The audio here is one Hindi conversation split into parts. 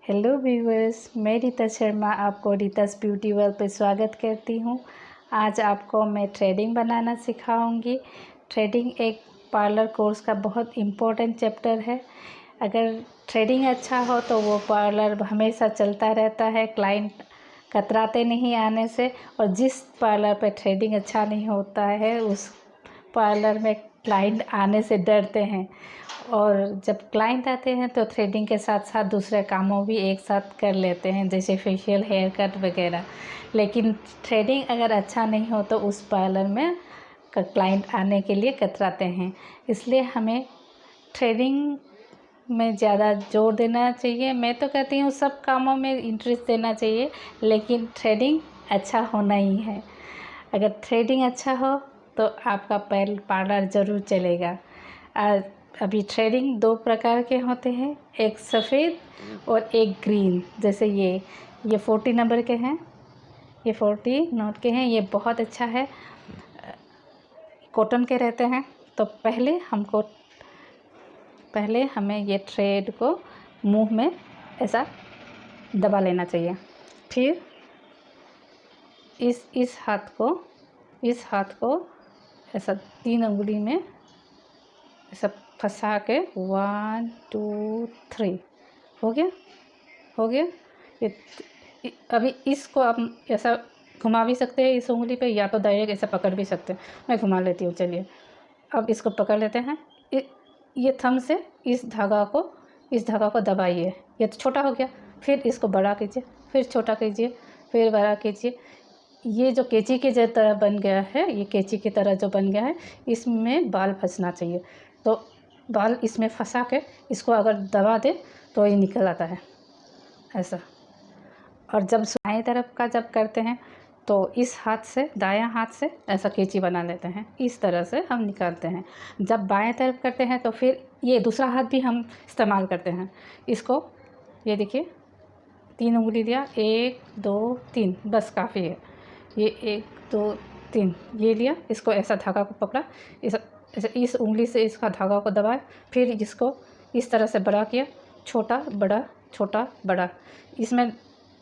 हेलो व्यूअर्स, मैं रीता शर्मा आपको रीतास ब्यूटी वर्ल्ड पे स्वागत करती हूँ। आज आपको मैं थ्रेडिंग बनाना सिखाऊंगी। थ्रेडिंग एक पार्लर कोर्स का बहुत इम्पोर्टेंट चैप्टर है। अगर थ्रेडिंग अच्छा हो तो वो पार्लर हमेशा चलता रहता है, क्लाइंट कतराते नहीं आने से। और जिस पार्लर पे थ्रेडिंग अच्छा नहीं होता है उस पार्लर में क्लाइंट आने से डरते हैं। और जब क्लाइंट आते हैं तो थ्रेडिंग के साथ साथ दूसरे कामों भी एक साथ कर लेते हैं, जैसे फेशियल, हेयर कट वगैरह। लेकिन थ्रेडिंग अगर अच्छा नहीं हो तो उस पार्लर में क्लाइंट आने के लिए कतराते हैं। इसलिए हमें थ्रेडिंग में ज़्यादा जोर देना चाहिए। मैं तो कहती हूँ सब कामों में इंटरेस्ट देना चाहिए, लेकिन थ्रेडिंग अच्छा होना ही है। अगर थ्रेडिंग अच्छा हो तो आपका पार्लर ज़रूर चलेगा। अभी थ्रेडिंग दो प्रकार के होते हैं, एक सफ़ेद और एक ग्रीन। जैसे ये 40 नंबर के हैं, ये 40 नोट के हैं। ये बहुत अच्छा है, कॉटन के रहते हैं। तो पहले हमें ये थ्रेड को मुंह में ऐसा दबा लेना चाहिए। फिर इस हाथ को ऐसा 3 उंगली में ऐसा फंसा के 1 2 3 हो गया। ये अभी इसको आप ऐसा घुमा भी सकते हैं इस उंगली पे, या तो डायरेक्ट ऐसा पकड़ भी सकते हैं। मैं घुमा लेती हूँ। चलिए, अब इसको पकड़ लेते हैं। ये थंब से इस धागा को दबाइए। ये तो छोटा हो गया। फिर इसको बड़ा कीजिए, फिर छोटा कीजिए, फिर बड़ा कीजिए। ये जो कैंची की तरह बन गया है, ये कैंची की तरह जो बन गया है, इसमें बाल फंसना चाहिए। तो बाल इसमें फंसा के इसको अगर दबा दे तो ये निकल आता है ऐसा। और जब दाएं तरफ का जब करते हैं तो इस हाथ से, दायां हाथ से ऐसा कैंची बना लेते हैं। इस तरह से हम निकालते हैं। जब बाएं तरफ करते हैं तो फिर ये दूसरा हाथ भी हम इस्तेमाल करते हैं। इसको ये देखिए, 3 उंगली लिया, 1 2 3, बस काफ़ी है। ये 1 2 3 ये लिया। इसको ऐसा धागा को पकड़ा, इस उंगली से इसका धागा को दबाया। फिर इसको इस तरह से बड़ा किया, छोटा बड़ा छोटा बड़ा। इसमें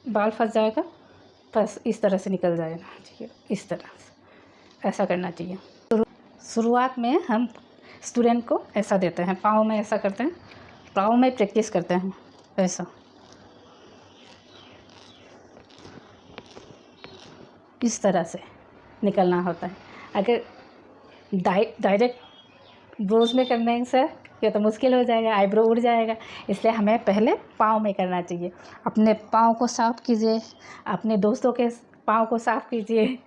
बाल फंस जाएगा, बस इस तरह से निकल जाएगा। ठीक है, इस तरह से ऐसा करना चाहिए। शुरुआत में हम स्टूडेंट को ऐसा देते हैं, पाँव में ऐसा करते हैं, पाँव में प्रैक्टिस करते हैं ऐसा। इस तरह से निकलना होता है। अगर डायरेक्ट ब्रोज में करने से ये तो मुश्किल हो जाएगा, आईब्रो उड़ जाएगा। इसलिए हमें पहले पाँव में करना चाहिए। अपने पाँव को साफ़ कीजिए, अपने दोस्तों के पाँव को साफ़ कीजिए,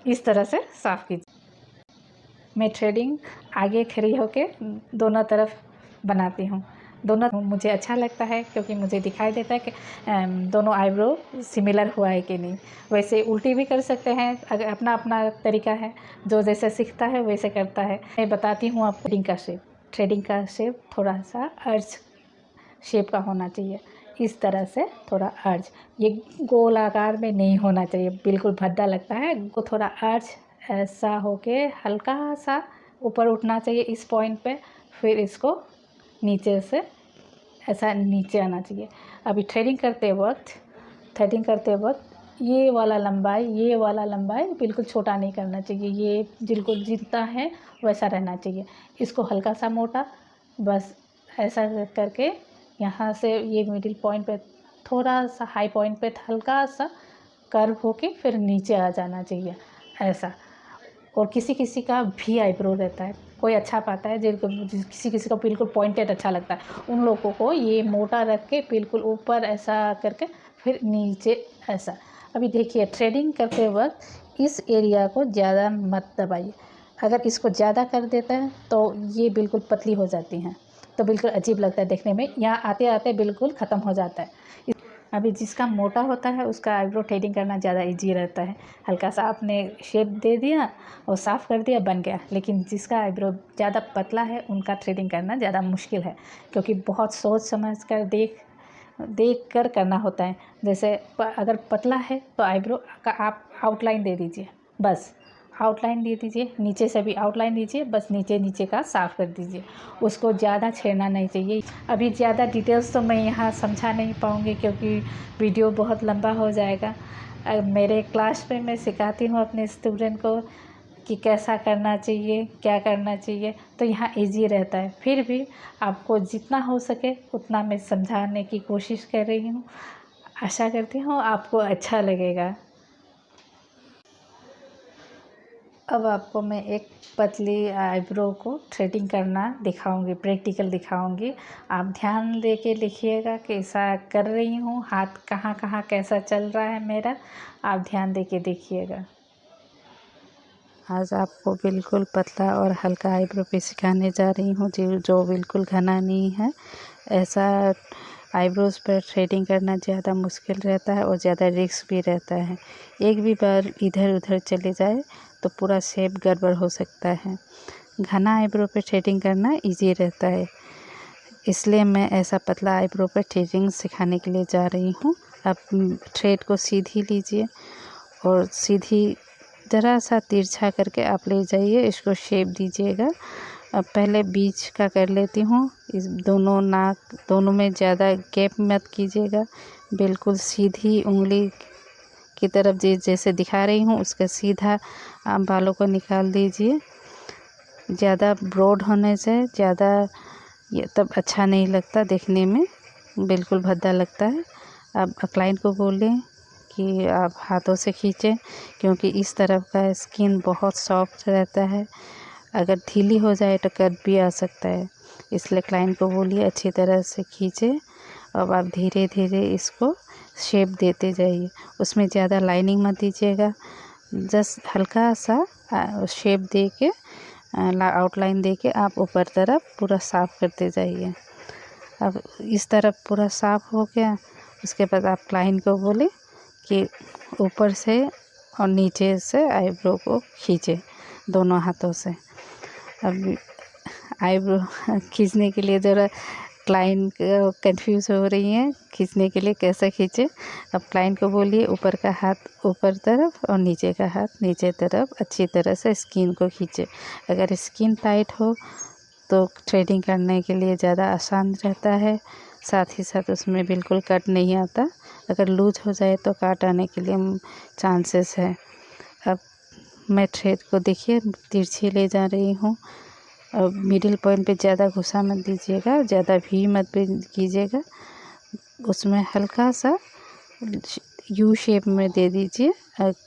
इस तरह से साफ़ कीजिए। मैं थ्रेडिंग आगे खड़ी होके दोनों तरफ बनाती हूँ। दोनों मुझे अच्छा लगता है क्योंकि मुझे दिखाई देता है कि दोनों आईब्रो सिमिलर हुआ है कि नहीं। वैसे उल्टी भी कर सकते हैं, अगर अपना अपना तरीका है, जो जैसे सीखता है वैसे करता है। मैं बताती हूँ आपको थ्रेडिंग का शेप थोड़ा सा अर्ज शेप का होना चाहिए। इस तरह से थोड़ा अर्ज, ये गोल आकार में नहीं होना चाहिए, बिल्कुल भद्दा लगता है। वो थोड़ा अर्ज ऐसा होके हल्का सा ऊपर उठना चाहिए इस पॉइंट पे। फिर इसको नीचे से ऐसा नीचे आना चाहिए। अभी थ्रेडिंग करते वक्त ये वाला लंबाई बिल्कुल छोटा नहीं करना चाहिए। ये बिल्कुल जितना है वैसा रहना चाहिए। इसको हल्का सा मोटा, बस ऐसा करके यहाँ से ये मिडिल पॉइंट पे, थोड़ा सा हाई पॉइंट पे हल्का सा कर्व होके फिर नीचे आ जाना चाहिए ऐसा। और किसी किसी का भी आईब्रो रहता है, कोई अच्छा पाता है, किसी किसी को बिल्कुल पॉइंटेड अच्छा लगता है। उन लोगों को ये मोटा रख के बिल्कुल ऊपर ऐसा करके फिर नीचे ऐसा। अभी देखिए, थ्रेडिंग करते वक्त इस एरिया को ज़्यादा मत दबाइए। अगर इसको ज़्यादा कर देता है तो ये बिल्कुल पतली हो जाती हैं, तो बिल्कुल अजीब लगता है देखने में। यहाँ आते आते बिल्कुल ख़त्म हो जाता है। अभी जिसका मोटा होता है उसका आईब्रो थ्रेडिंग करना ज़्यादा इजी रहता है। हल्का सा आपने शेप दे दिया और साफ़ कर दिया, बन गया। लेकिन जिसका आईब्रो ज़्यादा पतला है उनका थ्रेडिंग करना ज़्यादा मुश्किल है, क्योंकि बहुत सोच समझ कर देख कर करना होता है। जैसे अगर पतला है तो आईब्रो का आप आउटलाइन दे दीजिए, बस आउटलाइन दे दीजिए, नीचे से भी आउटलाइन दीजिए, बस नीचे नीचे का साफ़ कर दीजिए, उसको ज़्यादा छेड़ना नहीं चाहिए। अभी ज़्यादा डिटेल्स तो मैं यहाँ समझा नहीं पाऊँगी क्योंकि वीडियो बहुत लंबा हो जाएगा। मेरे क्लास में मैं सिखाती हूँ अपने स्टूडेंट को कि कैसा करना चाहिए, क्या करना चाहिए, तो यहाँ इजी रहता है। फिर भी आपको जितना हो सके उतना मैं समझाने की कोशिश कर रही हूँ। आशा करती हूँ आपको अच्छा लगेगा। अब आपको मैं एक पतली आईब्रो को थ्रेडिंग करना दिखाऊंगी, प्रैक्टिकल दिखाऊंगी। आप ध्यान दे के लिखिएगा कैसा कर रही हूँ, हाथ कहाँ कहाँ कैसा चल रहा है मेरा, आप ध्यान दे के देखिएगा। आज आपको बिल्कुल पतला और हल्का आईब्रो पे सिखाने जा रही हूँ जो बिल्कुल घना नहीं है। ऐसा आईब्रोज़ पर थ्रेडिंग करना ज़्यादा मुश्किल रहता है और ज़्यादा रिस्क भी रहता है। एक भी बार इधर उधर चले जाए तो पूरा शेप गड़बड़ हो सकता है। घना आईब्रो पे थ्रेडिंग करना इजी रहता है, इसलिए मैं ऐसा पतला आईब्रो पे थ्रेडिंग सिखाने के लिए जा रही हूँ। आप थ्रेड को सीधी लीजिए और सीधी ज़रा सा तिरछा करके आप ले जाइए, इसको शेप दीजिएगा। अब पहले बीच का कर लेती हूँ। इस दोनों नाक दोनों में ज़्यादा गैप मत कीजिएगा, बिल्कुल सीधी उंगली की तरफ जैसे दिखा रही हूँ उसका सीधा आप बालों को निकाल दीजिए। ज़्यादा ब्रॉड होने से ज़्यादा ये तब अच्छा नहीं लगता, देखने में बिल्कुल भद्दा लगता है। अब क्लाइंट को बोलें कि आप हाथों से खींचें, क्योंकि इस तरफ का स्किन बहुत सॉफ्ट रहता है, अगर ढीली हो जाए तो कट भी आ सकता है। इसलिए क्लाइंट को बोलिए अच्छी तरह से खींचे। अब आप धीरे धीरे इसको शेप देते जाइए, उसमें ज़्यादा लाइनिंग मत दीजिएगा, जस्ट हल्का सा शेप दे के आउटलाइन दे के आप ऊपर तरफ पूरा साफ़ करते जाइए। अब इस तरफ पूरा साफ़ हो गया, उसके बाद आप क्लाइंट को बोले कि ऊपर से और नीचे से आईब्रो को खींचे दोनों हाथों से। अब आईब्रो खींचने के लिए ज़रा क्लाइंट कंफ्यूज हो रही हैं, खींचने के लिए कैसे खींचे। अब क्लाइंट को बोलिए ऊपर का हाथ ऊपर तरफ और नीचे का हाथ नीचे तरफ अच्छी तरह से स्किन को खींचे। अगर स्किन टाइट हो तो थ्रेडिंग करने के लिए ज़्यादा आसान रहता है, साथ ही साथ उसमें बिल्कुल कट नहीं आता। अगर लूज हो जाए तो काट आने के लिए चांसेस है। अब मैं थ्रेड को देखिए तिरछी ले जा रही हूँ। अब मिडिल पॉइंट पे ज़्यादा घुसा मत दीजिएगा, ज़्यादा भी मत कीजिएगा, उसमें हल्का सा यू शेप में दे दीजिए,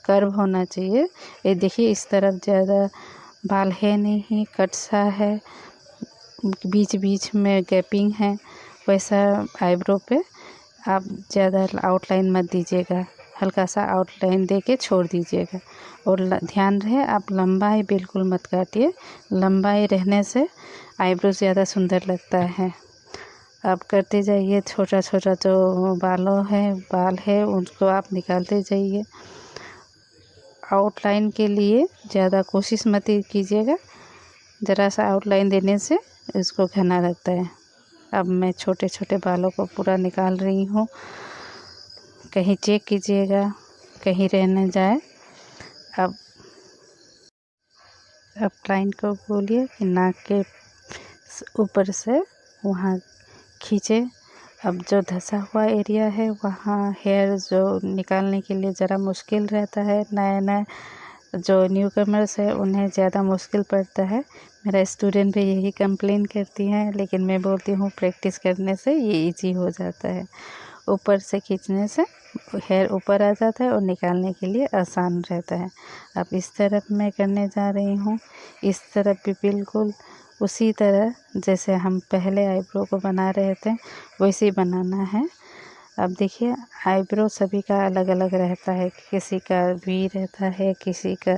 कर्व होना चाहिए। ये देखिए इस तरफ ज़्यादा बाल है नहीं, कट सा है, बीच बीच में गैपिंग है, वैसा आईब्रो पे आप ज़्यादा आउटलाइन मत दीजिएगा, हल्का सा आउटलाइन दे के छोड़ दीजिएगा। और ध्यान रहे आप लंबाई बिल्कुल मत काटिए, लंबाई रहने से आईब्रो ज़्यादा सुंदर लगता है। आप करते जाइए, छोटा छोटा जो बाल है उनको आप निकालते जाइए। आउटलाइन के लिए ज़्यादा कोशिश मत कीजिएगा, ज़रा सा आउटलाइन देने से इसको घना लगता है। अब मैं छोटे छोटे बालों को पूरा निकाल रही हूँ, कहीं चेक कीजिएगा कहीं रह न जाए। अब क्लाइंट को बोलिए कि नाक के ऊपर से वहाँ खींचे। अब जो धंसा हुआ एरिया है वहाँ हेयर जो निकालने के लिए ज़रा मुश्किल रहता है, नया जो न्यू कमर्स है उन्हें ज़्यादा मुश्किल पड़ता है। मेरा स्टूडेंट भी यही कंप्लेन करती हैं, लेकिन मैं बोलती हूँ प्रैक्टिस करने से ये इजी हो जाता है। ऊपर से खींचने से हेयर ऊपर आ जाता है और निकालने के लिए आसान रहता है। अब इस तरफ मैं करने जा रही हूँ, इस तरफ भी बिल्कुल उसी तरह जैसे हम पहले आईब्रो को बना रहे थे वैसे ही बनाना है। अब देखिए आईब्रो सभी का अलग अलग रहता है, किसी का वी रहता है, किसी का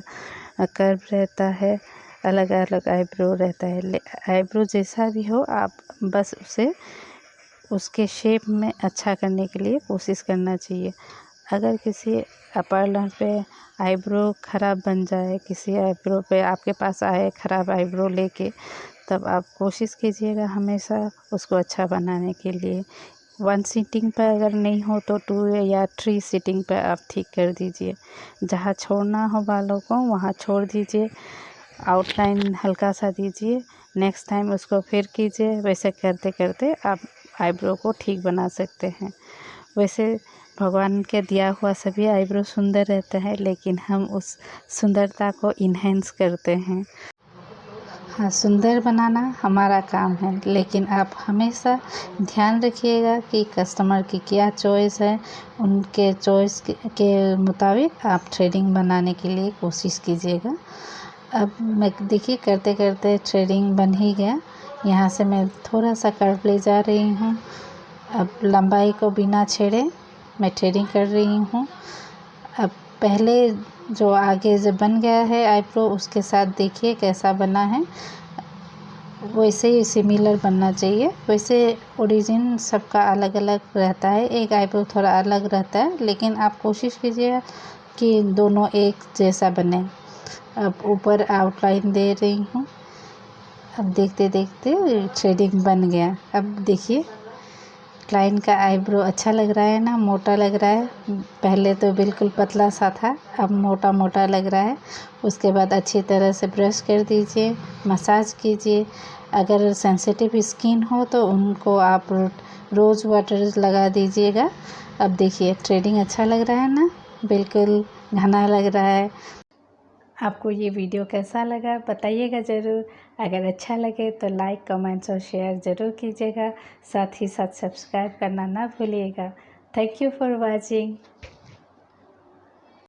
कर्व रहता है, अलग अलग आईब्रो रहता है। आईब्रो जैसा भी हो आप बस उसे उसके शेप में अच्छा करने के लिए कोशिश करना चाहिए। अगर किसी पार्लर पे आईब्रो ख़राब बन जाए, किसी आईब्रो पे आपके पास आए ख़राब आईब्रो लेके, तब आप कोशिश कीजिएगा हमेशा उसको अच्छा बनाने के लिए। 1 सीटिंग पर अगर नहीं हो तो 2 या 3 सीटिंग पर आप ठीक कर दीजिए। जहाँ छोड़ना हो बालों को वहाँ छोड़ दीजिए, आउटलाइन हल्का सा दीजिए, नेक्स्ट टाइम उसको फिर कीजिए। वैसे करते करते आप आईब्रो को ठीक बना सकते हैं। वैसे भगवान के दिया हुआ सभी आईब्रो सुंदर रहता है, लेकिन हम उस सुंदरता को इन्हेंस करते हैं। हाँ, सुंदर बनाना हमारा काम है, लेकिन आप हमेशा ध्यान रखिएगा कि कस्टमर की क्या चॉइस है। उनके चॉइस के मुताबिक आप थ्रेडिंग बनाने के लिए कोशिश कीजिएगा। अब मैं देखिए करते करते थ्रेडिंग बन ही गया। यहाँ से मैं थोड़ा सा कर्व ले जा रही हूँ। अब लंबाई को बिना छेड़े मैं थ्रेडिंग कर रही हूँ। अब पहले जो आगे जो बन गया है आईब्रो, उसके साथ देखिए कैसा बना है, वैसे ही सिमिलर बनना चाहिए। वैसे ओरिजिन सबका अलग अलग रहता है, एक आईब्रो थोड़ा अलग रहता है, लेकिन आप कोशिश कीजिए कि दोनों एक जैसा बने। अब ऊपर आउटलाइन दे रही हूँ। अब देखते देखते थ्रेडिंग बन गया। अब देखिए क्लाइंट का आईब्रो अच्छा लग रहा है ना, मोटा लग रहा है। पहले तो बिल्कुल पतला सा था, अब मोटा मोटा लग रहा है। उसके बाद अच्छी तरह से ब्रश कर दीजिए, मसाज कीजिए। अगर सेंसिटिव स्किन हो तो उनको आप रोज़ वाटर लगा दीजिएगा। अब देखिए थ्रेडिंग अच्छा लग रहा है ना, बिल्कुल घना लग रहा है। आपको ये वीडियो कैसा लगा बताइएगा ज़रूर। अगर अच्छा लगे तो लाइक, कमेंट्स और शेयर ज़रूर कीजिएगा। साथ ही साथ सब्सक्राइब करना ना भूलिएगा। Thank you for watching.